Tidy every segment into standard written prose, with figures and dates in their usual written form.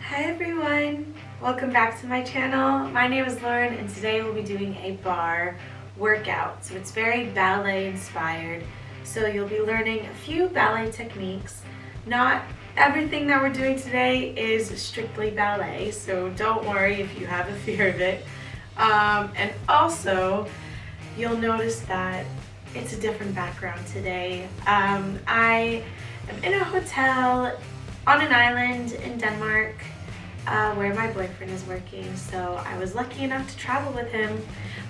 Hi everyone, welcome back to my channel. My name is Lauren and today we'll be doing a barre workout. So it's very ballet inspired. So you'll be learning a few ballet techniques. Not everything that we're doing today is strictly ballet, so don't worry if you have a fear of it. And also, you'll notice that it's a different background today. I am in a hotel on an island in Denmark where my boyfriend is working, so I was lucky enough to travel with him,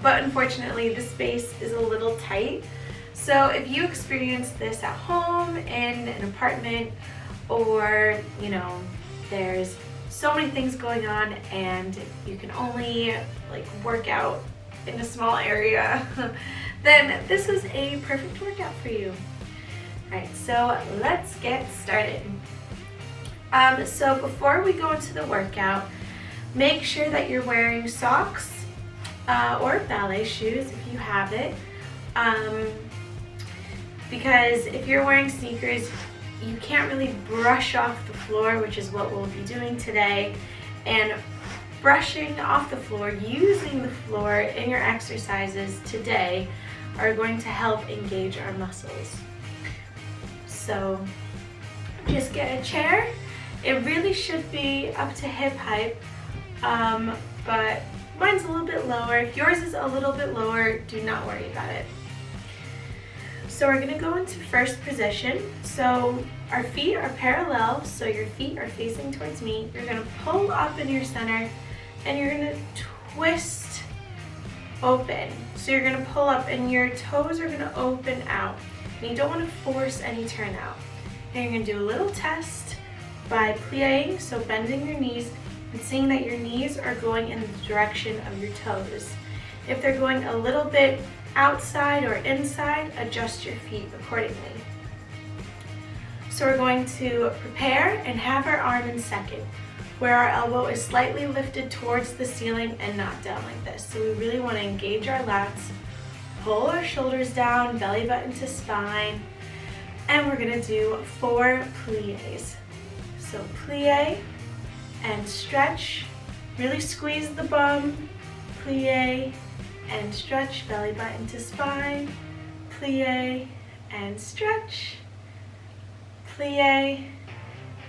but unfortunately the space is a little tight. So if you experience this at home, in an apartment, or there's so many things going on and you can only work out in a small area, then this is a perfect workout for you. Alright, so let's get started. So before we go into the workout, make sure that you're wearing socks or ballet shoes if you have it, because if you're wearing sneakers, you can't really brush off the floor, which is what we'll be doing today. And brushing off the floor, using the floor in your exercises today are going to help engage our muscles. So just get a chair. It really should be up to hip height, but mine's a little bit lower. If yours is a little bit lower, do not worry about it. So we're going to go into first position. So our feet are parallel, so your feet are facing towards me. You're going to pull up in your center and you're going to twist open. So you're going to pull up and your toes are going to open out. And you don't want to force any turn out. And you're going to do a little test by plieing, so bending your knees and seeing that your knees are going in the direction of your toes. If they're going a little bit outside or inside, adjust your feet accordingly. So we're going to prepare and have our arm in second, where our elbow is slightly lifted towards the ceiling and not down like this. So we really want to engage our lats, pull our shoulders down, belly button to spine, and we're going to do 4 plies. So plie and stretch, really squeeze the bum, plie and stretch, belly button to spine, plie and stretch, plie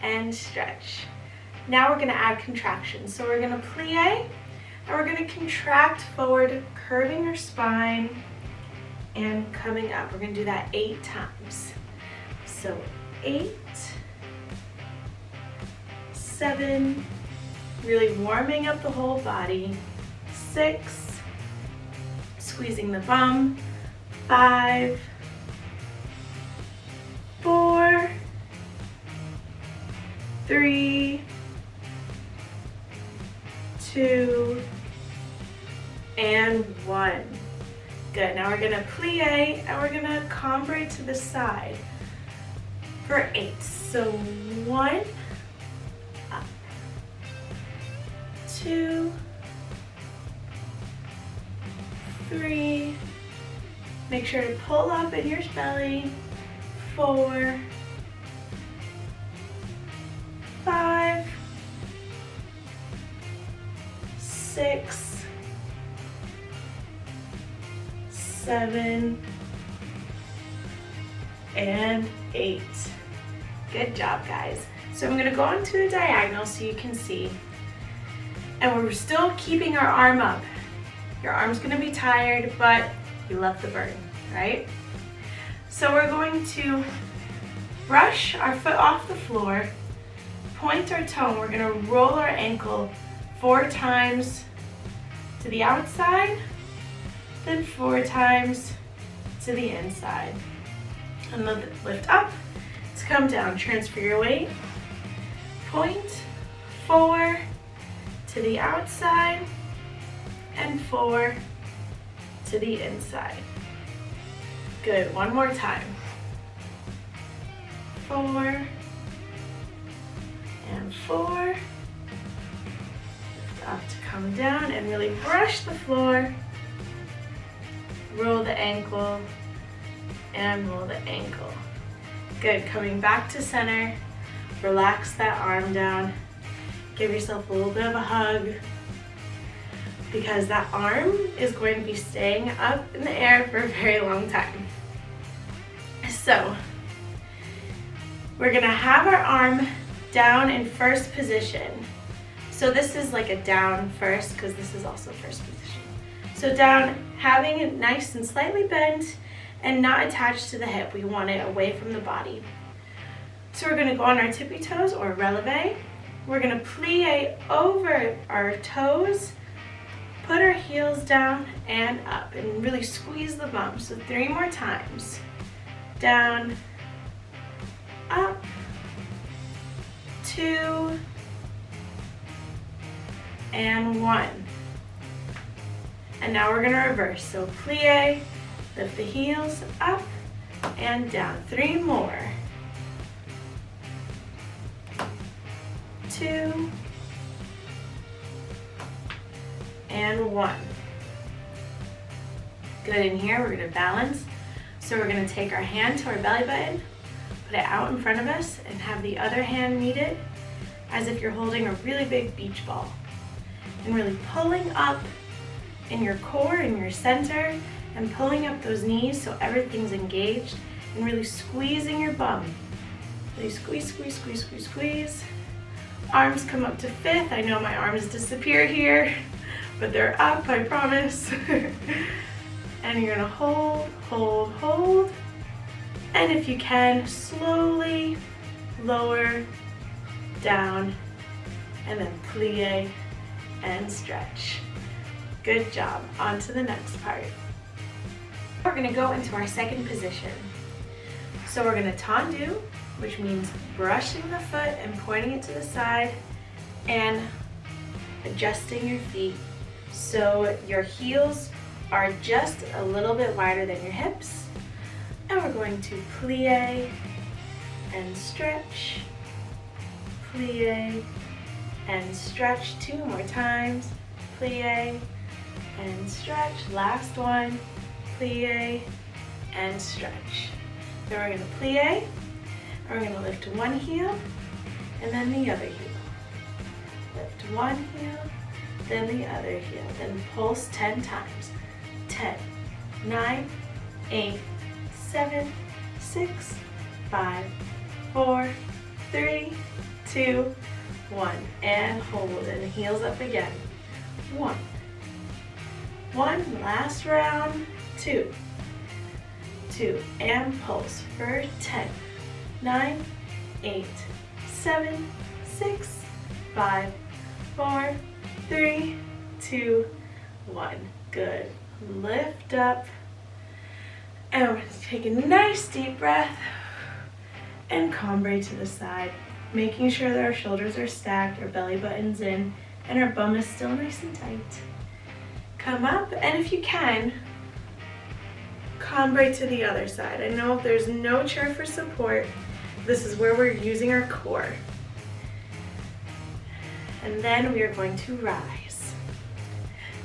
and stretch. Now we're going to add contraction. So we're going to plie and we're going to contract forward, curving your spine and coming up. We're going to do that 8 times. So 8, 7, really warming up the whole body, 6, squeezing the bum, 5, 4, 3, 2, and 1. Good, now we're gonna plie and we're gonna cambre to the side for 8. So 1, up, 2, 3, make sure to pull up in your belly, 4, 5, 6, 7, and 8. Good job, guys. So I'm going to go into the diagonal so you can see. And we're still keeping our arm up. Your arm's going to be tired, but you love the burn, right? So we're going to brush our foot off the floor, point our toe, we're going to roll our ankle 4 times to the outside, then 4 times to the inside. And then lift up to come down. Transfer your weight. Point, 4 to the outside, and 4 to the inside. Good, one more time. 4 and 4. Lift up to come down and really brush the floor. Roll the ankle and roll the ankle. Good, coming back to center. Relax that arm down. Give yourself a little bit of a hug, because that arm is going to be staying up in the air for a very long time. So we're gonna have our arm down in first position. So this is like a down first, because this is also first position. So down, having it nice and slightly bent and not attached to the hip. We want it away from the body. So we're gonna go on our tippy toes or releve. We're gonna plie over our toes, put our heels down and up, and really squeeze the bum. So 3 more times. Down, up, 2, and 1. And now we're gonna reverse. So plie, lift the heels up and down. 3 more. 2, and 1. Good. In here, we're gonna balance. So we're gonna take our hand to our belly button, put it out in front of us, and have the other hand meet it as if you're holding a really big beach ball. And really pulling up in your core, in your center, and pulling up those knees so everything's engaged, and really squeezing your bum. Really squeeze, squeeze, squeeze, squeeze, squeeze. Arms come up to 5th. I know my arms disappear here, but they're up, I promise. And you're gonna hold, hold, hold. And if you can, slowly lower down, and then plie and stretch. Good job. On to the next part. We're gonna go into our second position. So we're gonna tendu, which means brushing the foot and pointing it to the side and adjusting your feet so your heels are just a little bit wider than your hips. And we're going to plie and stretch, plie and stretch. 2 more times. Plie and stretch. Last one. Plie and stretch. Then we're going to plie, and we're going to lift one heel and then the other heel. Lift one heel, then the other heel. Then pulse 10 times. 10, 9, 8, 7, 6, 5, 4, 3, 2, 1. And hold, and heels up again. 1, last round. 2, and pulse for 10, 9, 8, 7, 6, 5, 4, 3, 2, 1. Good. Lift up, and we're going to take a nice deep breath and cambre to the side, making sure that our shoulders are stacked, our belly button's in, and our bum is still nice and tight. Come up, and if you can, cambre to the other side. I know if there's no chair for support, this is where we're using our core. And then we are going to rise.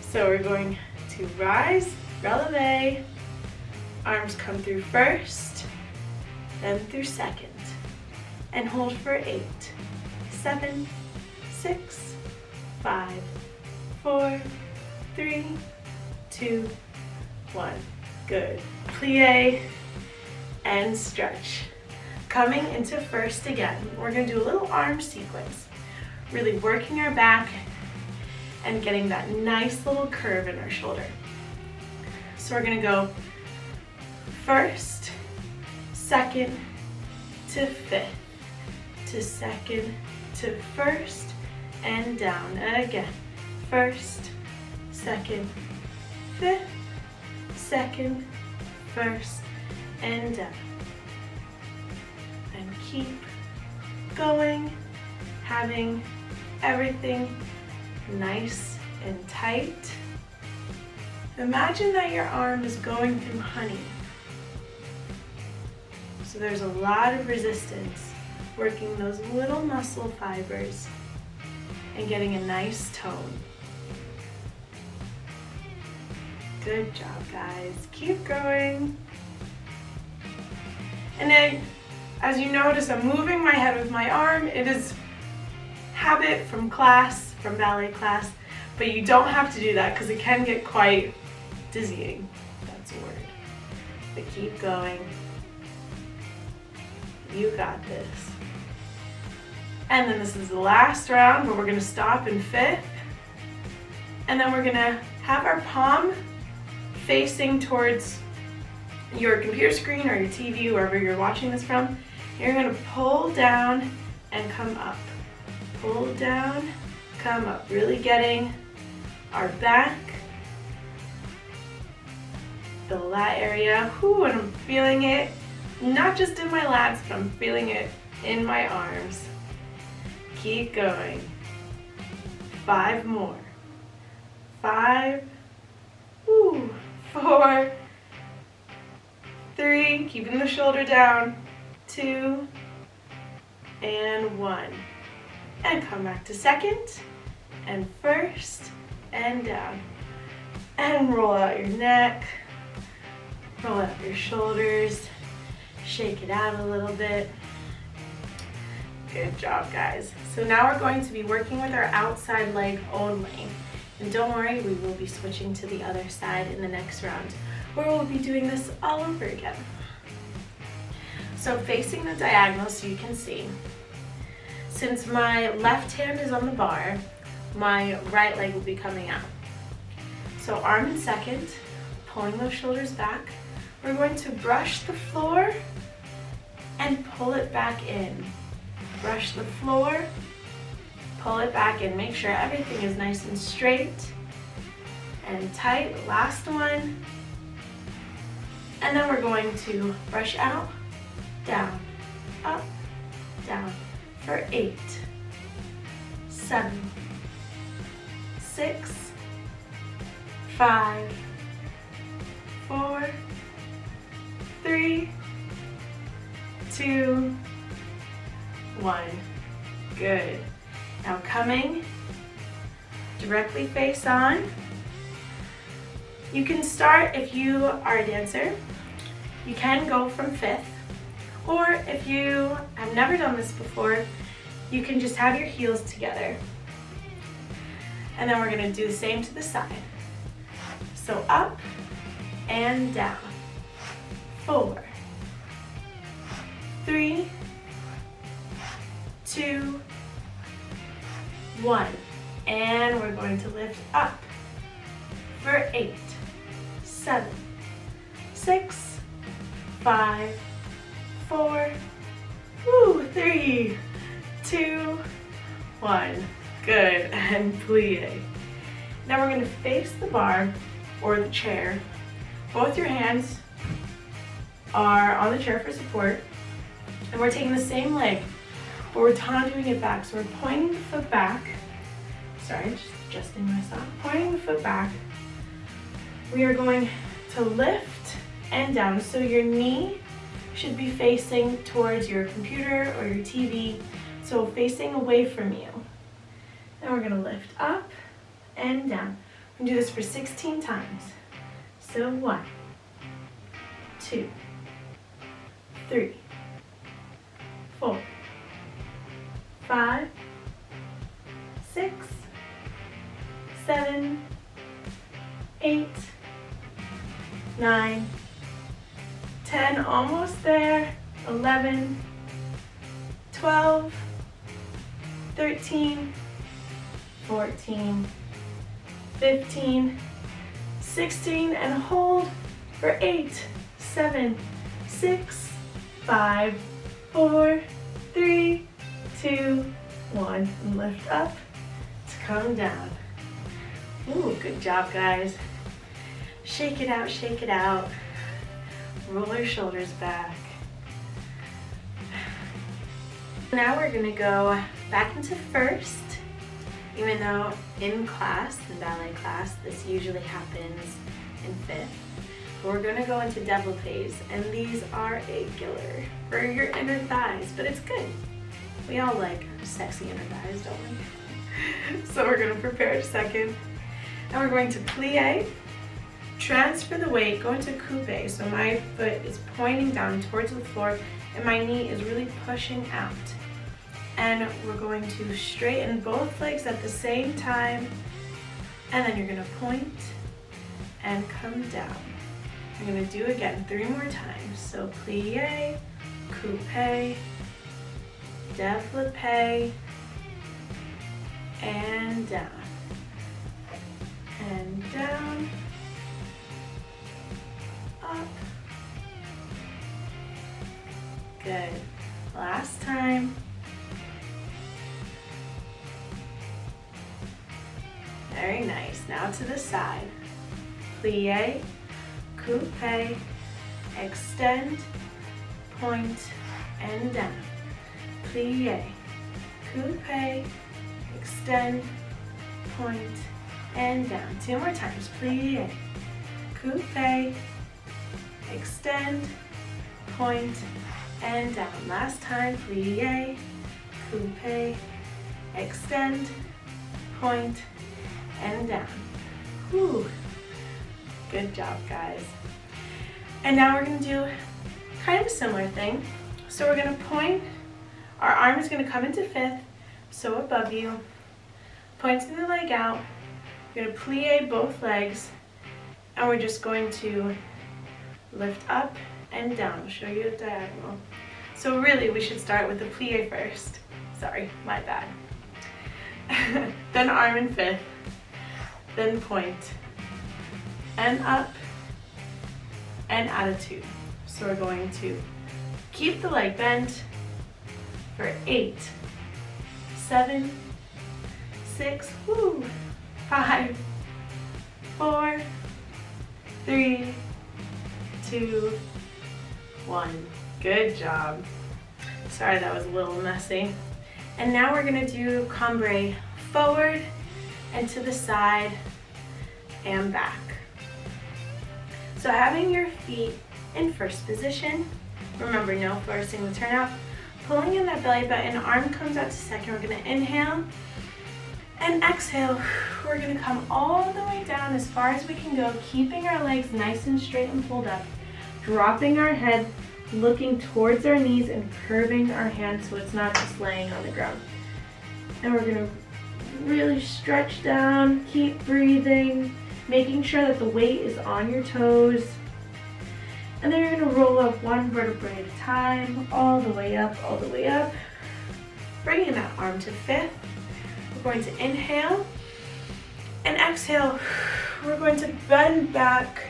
So we're going to rise, releve, arms come through first, then through second, and hold for 8, 7, 6, 5, 4, 3, 2, 1. Good. Plie and stretch. Coming into first again, we're going to do a little arm sequence, really working our back and getting that nice little curve in our shoulder. So we're gonna go first, second to 5th, to second to first, and down. And again, first, second, 5th, second, first, and down. And keep going, having everything nice and tight. Imagine that your arm is going through honey. So there's a lot of resistance, working those little muscle fibers and getting a nice tone. Good job, guys. Keep going. And then, as you notice, I'm moving my head with my arm. It is habit from class, from ballet class, but you don't have to do that because it can get quite dizzying. That's a word. But keep going. You got this. And then this is the last round where we're going to stop in 5th. And then we're going to have our palm facing towards your computer screen or your TV, wherever you're watching this from. You're going to pull down and come up. Pull down, come up. Really getting our back, the lat area. Whew, and I'm feeling it, not just in my lats, but I'm feeling it in my arms. Keep going. 5 more. 5, 4, 3, keeping the shoulder down, 2, and 1. And come back to 2nd, and 1st, and down. And roll out your neck, roll out your shoulders, shake it out a little bit. Good job, guys. So now we're going to be working with our outside leg only. And don't worry, we will be switching to the other side in the next round, where we'll be doing this all over again. So facing the diagonal so you can see. Since my left hand is on the bar, my right leg will be coming out. So arm in 2nd, pulling those shoulders back. We're going to brush the floor and pull it back in. Brush the floor, pull it back in. Make sure everything is nice and straight and tight. Last one. And then we're going to brush out, down, up, down for 8, 7, 6, 5, 4, 3, 2, 1. Good. Now coming directly face on. You can start, if you are a dancer, you can go from 5th, or if you have never done this before, you can just have your heels together. And then we're going to do the same to the side. So up and down. 4, 3, 2, 1. And we're going to lift up for 8, 7, 6, 5, 4, 3, 2, 1. Good. And plie. Now we're going to face the bar or the chair. Both your hands are on the chair for support. And we're taking the same leg, but we're tandoing it back. So we're pointing the foot back. Sorry, just adjusting myself. Pointing the foot back. We are going to lift and down. So your knee should be facing towards your computer or your TV. So facing away from you. Then we're going to lift up and down. We're going to do this for 16 times. So 1, 2, 3, 4, 5, 6, 7, 8, 9, 10, almost there, 11, 12, 13, 14, 15, 16, and hold for 8, 7, 6, 5, 4, 3, 2, 1, and lift up to come down. Ooh, good job, guys. Shake it out, shake it out. Roll your shoulders back. Now we're gonna go back into 1st, even though in class, in ballet class, this usually happens in 5th. We're gonna go into développés, and these are a killer for your inner thighs, but it's good. We all like sexy inner thighs, don't we? So we're gonna prepare a 2nd, and we're going to plie, transfer the weight, go into coupe, so my foot is pointing down towards the floor, and my knee is really pushing out. And we're going to straighten both legs at the same time. And then you're gonna point and come down. I'm gonna do again 3 more times. So plie, coupe, développé, and down. And down, up. Good. Last time. Very nice. Now to the side. Plie, coupe, extend, point, and down. Plie, coupe, extend, point, and down. 2 more times. Plie, coupe, extend, point, and down. Last time. Plie, coupe, extend, point, and down. Whew. Good job, guys. And now we're going to do kind of a similar thing. So we're going to point, our arm is going to come into fifth, so above you, pointing the leg out. You're going to plie both legs, and we're just going to lift up and down. I'll show you a diagonal. So really, we should start with the plie first. Sorry, my bad. Then arm in fifth, then point, and up, and attitude. So we're going to keep the leg bent for 8, 7, 6, 5, 4, 3, 2, 1. Good job. Sorry, that was a little messy. And now we're gonna do cambrai forward and to the side and back. So having your feet in first position, remember no forcing the turn out, pulling in that belly button, arm comes out to second. We're gonna inhale and exhale. We're gonna come all the way down as far as we can go, keeping our legs nice and straight and pulled up, dropping our head, looking towards our knees and curving our hands so it's not just laying on the ground. And we're gonna really stretch down, keep breathing, making sure that the weight is on your toes. And then you're gonna roll up 1 vertebrae at a time, all the way up, bringing that arm to fifth. We're going to inhale and exhale. We're going to bend back,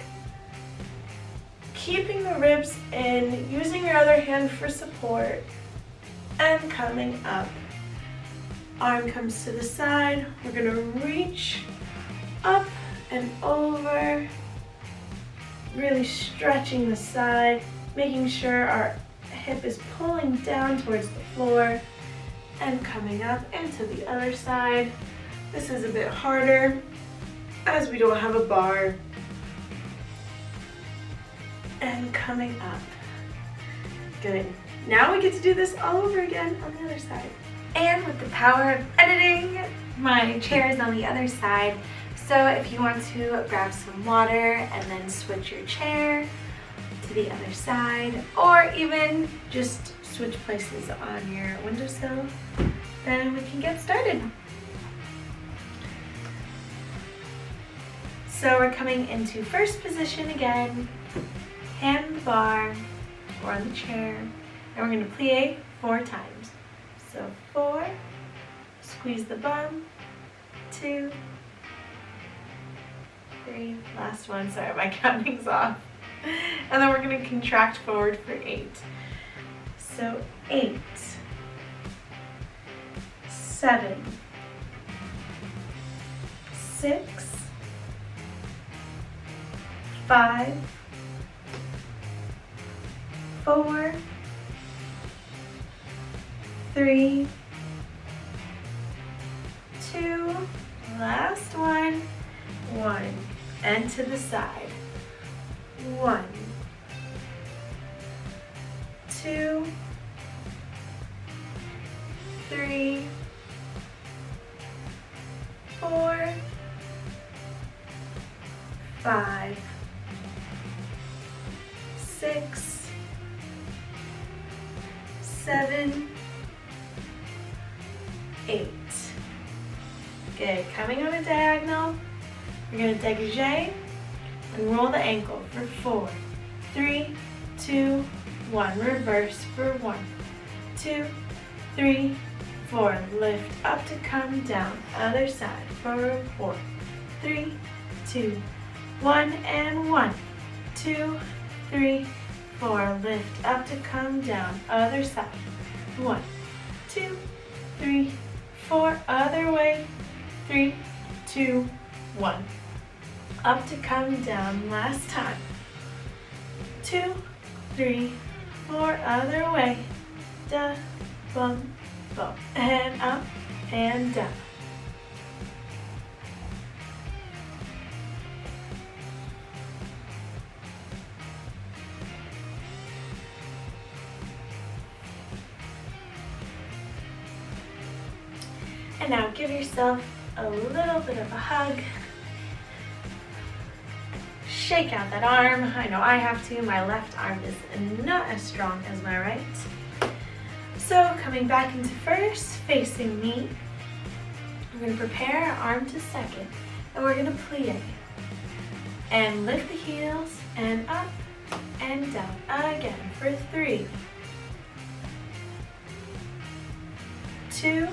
keeping the ribs in, using your other hand for support, and coming up. Arm comes to the side. We're gonna reach up and over, really stretching the side, making sure our hip is pulling down towards the floor, and coming up into the other side. This is a bit harder as we don't have a bar. And coming up. Good. Now we get to do this all over again on the other side. And with the power of editing, my chair is on the other side. So if you want to grab some water and then switch your chair to the other side, or even just switch places on your windowsill, then we can get started. So we're coming into first position again, hand on the bar or on the chair, and we're going to plie 4 times. So 4, squeeze the bum, 2, 3, last one, sorry, my counting's off. And then we're going to contract forward for 8. So 8, 7, 6, 5, 4, 3, 2, last one, 1, and to the side, 1, 2, 3, 4, 5, 6, 7, 8. Good. Coming on a diagonal, we're going to dégagé and roll the ankle for 4, 3, 2, 1. Reverse for 1, 2, 3, 4. Lift up to come down. Other side for 4, 3, 2, 1, and 1, 2, 3, 4. Lift up to come down. Other side. 1, 2, 3, 4. Other way. 3, 2, 1. Up to come down. Last time. 2, 3, 4. Other way. Da, bum, bum. And up and down. And now give yourself a little bit of a hug. Shake out that arm. I know I have to. My left arm is not as strong as my right. So coming back into first, facing me. We're going to prepare our arm to second. And we're going to plie. And lift the heels and up and down. Again for 3, 2,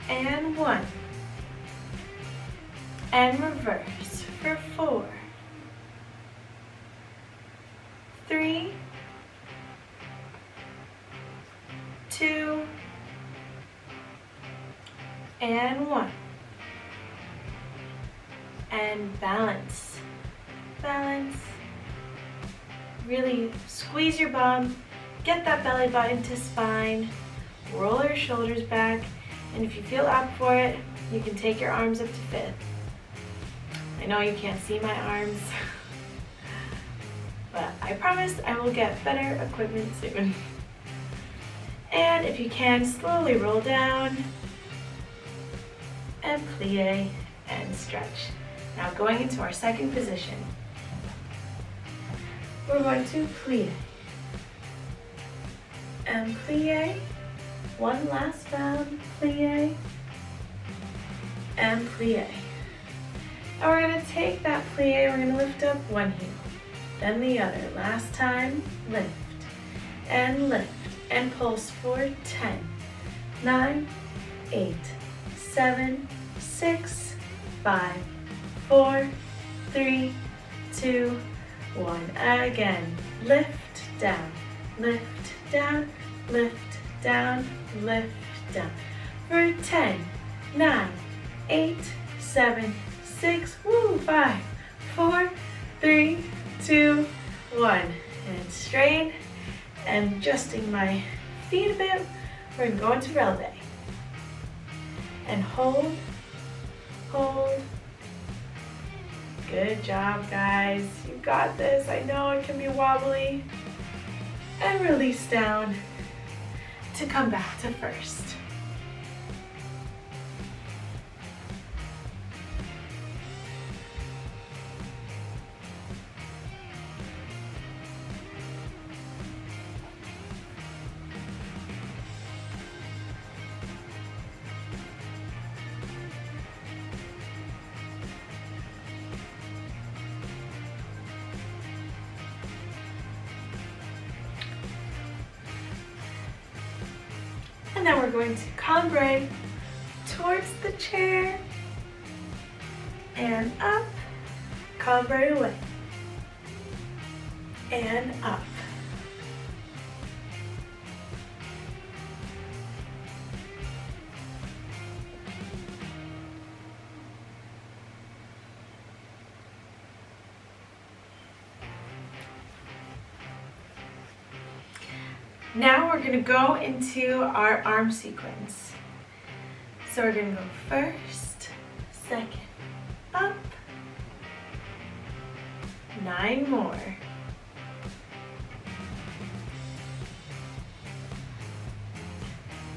and 1. And reverse for 4, 3, 2, and 1. And balance. Balance. Really squeeze your bum. Get that belly button to spine. Roll your shoulders back. And if you feel up for it, you can take your arms up to 5th. I know you can't see my arms, but I promise I will get better equipment soon. And if you can, slowly roll down and plie and stretch. Now going into our second position, we're going to plie and plie. One last round, plie and plie. And we're going to take that plie, we're going to lift up one heel, then the other. Last time, lift and pulse for 10, 9, 8, 7, 6, 5, 4, 3, 2, 1. Again, lift, down, lift, down, lift, down, lift, down. For 10, 9, 8, 7, 6, 5, 4, 3, 2, 1. And straight. And adjusting my feet a bit. We're going to go into releve. And hold, hold. Good job, guys. You got this. I know it can be wobbly. And release down to come back to first. And then we're going to cambre towards the chair and up, cambre away and up. Now we're going to go into our arm sequence. So we're going to go first, second, up, 9 more.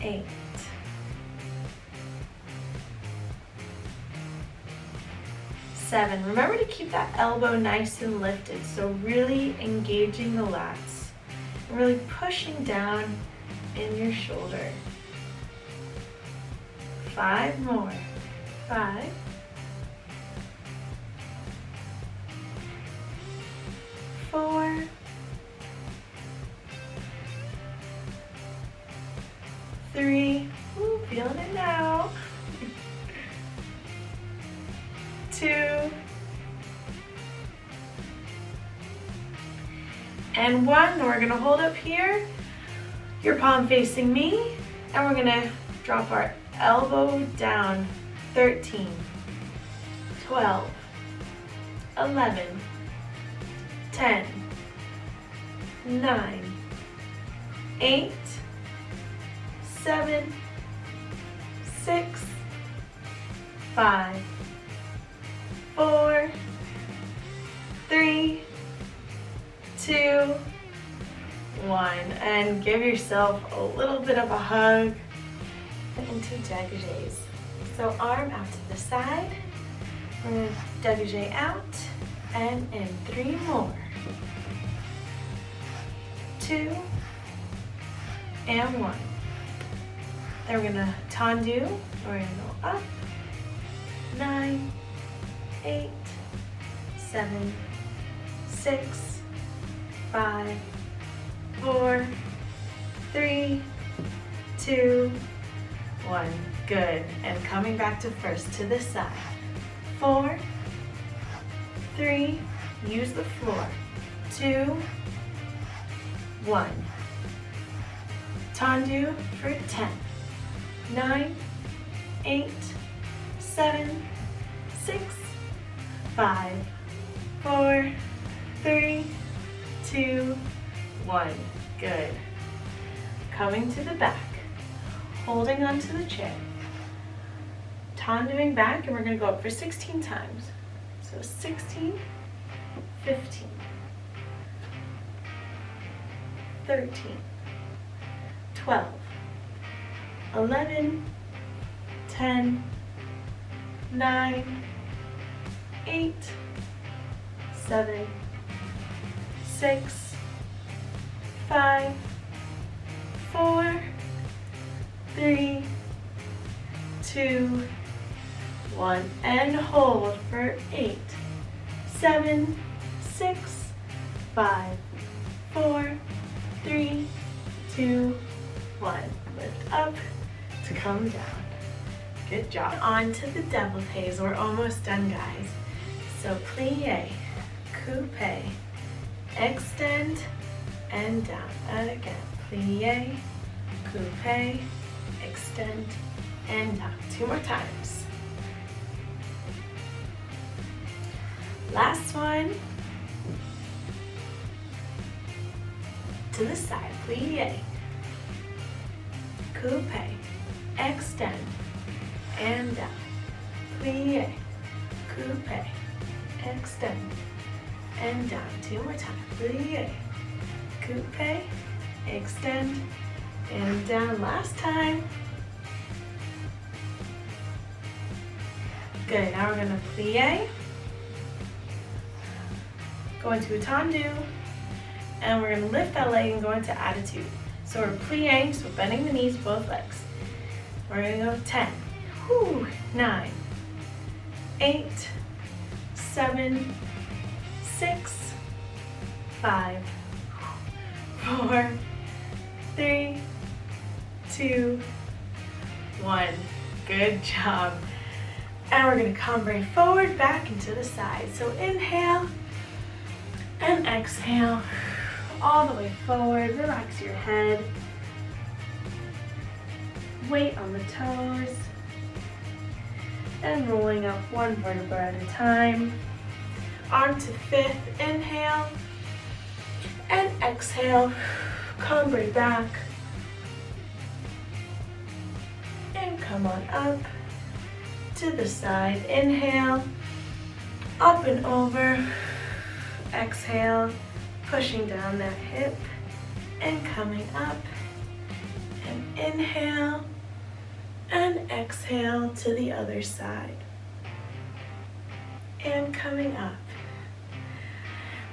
Eight. 7. Remember to keep that elbow nice and lifted, so really engaging the lats. Really pushing down in your shoulder. 5 more. 5. 4. 3. Ooh, feeling it now. 2. And 1. Then we're going to hold up here, your palm facing me, and we're going to drop our elbow down. 13, 12, 11, 10, 9, 8, 7, 6, 5, 4, 3, 2, 1. And give yourself a little bit of a hug into dégagés. So arm out to the side. We're going to dégagé out and in. 3 more. 2 and 1. Then we're going to tendu. We're going to go up. 9, 8, 7, 6, 5, 4, 3, 2, 1. Good. And coming back to first to this side. 4, 3, use the floor. 2, 1. Tendu for 10, 9, 8, 7, 6, 5, 4, 3, 2, 1. Good. Coming to the back. Holding onto the chair. Tenduing back, and we're going to go up for 16 times. So 16, 15, 13, 12, 11, 10, 9, 8, 7, 6, 5, 4, 3, 2, 1, and hold for 8, 7, 6, 5, 4, 3, 2, 1. Lift up to come down. Good job. On to the développés. We're almost done, guys. So plie, coupe, extend, and down. And again, plie, coupe, extend, and down. 2 more times. Last one. To the side, plie, coupe, extend, and down. Plie, coupe, extend, and down. 2 more times. Plie, coupe, extend, and down. Last time. Good. Now we're going to plie, go into a tendu, and we're going to lift that leg and go into attitude. So we're plieing, so bending the knees, both legs. We're going to go 10, 9, 8, 7, 6, 5, 4, 3, 2, 1. Good job. And we're going to cambre forward, back into the side. So inhale and exhale all the way forward. Relax your head. Weight on the toes. And rolling up 1 vertebra at a time. Arm to fifth. Inhale and exhale. Cambre back. And come on up to the side. Inhale, up and over. Exhale, pushing down that hip and coming up. And inhale and exhale to the other side. And coming up.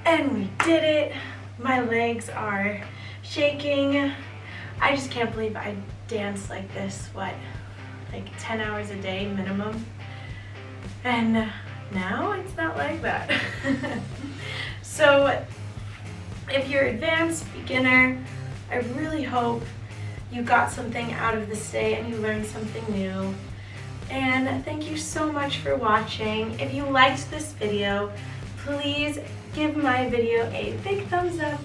And we did it. My legs are shaking. I just can't believe I dance like this, what, like 10 hours a day minimum? And now it's not like that. So if you're advanced, beginner, I really hope you got something out of this day and you learned something new. And thank you so much for watching. If you liked this video, please give my video a big thumbs up.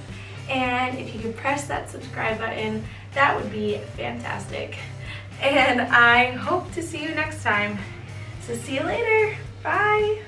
And if you could press that subscribe button, that would be fantastic. And I hope to see you next time. So see you later. Bye.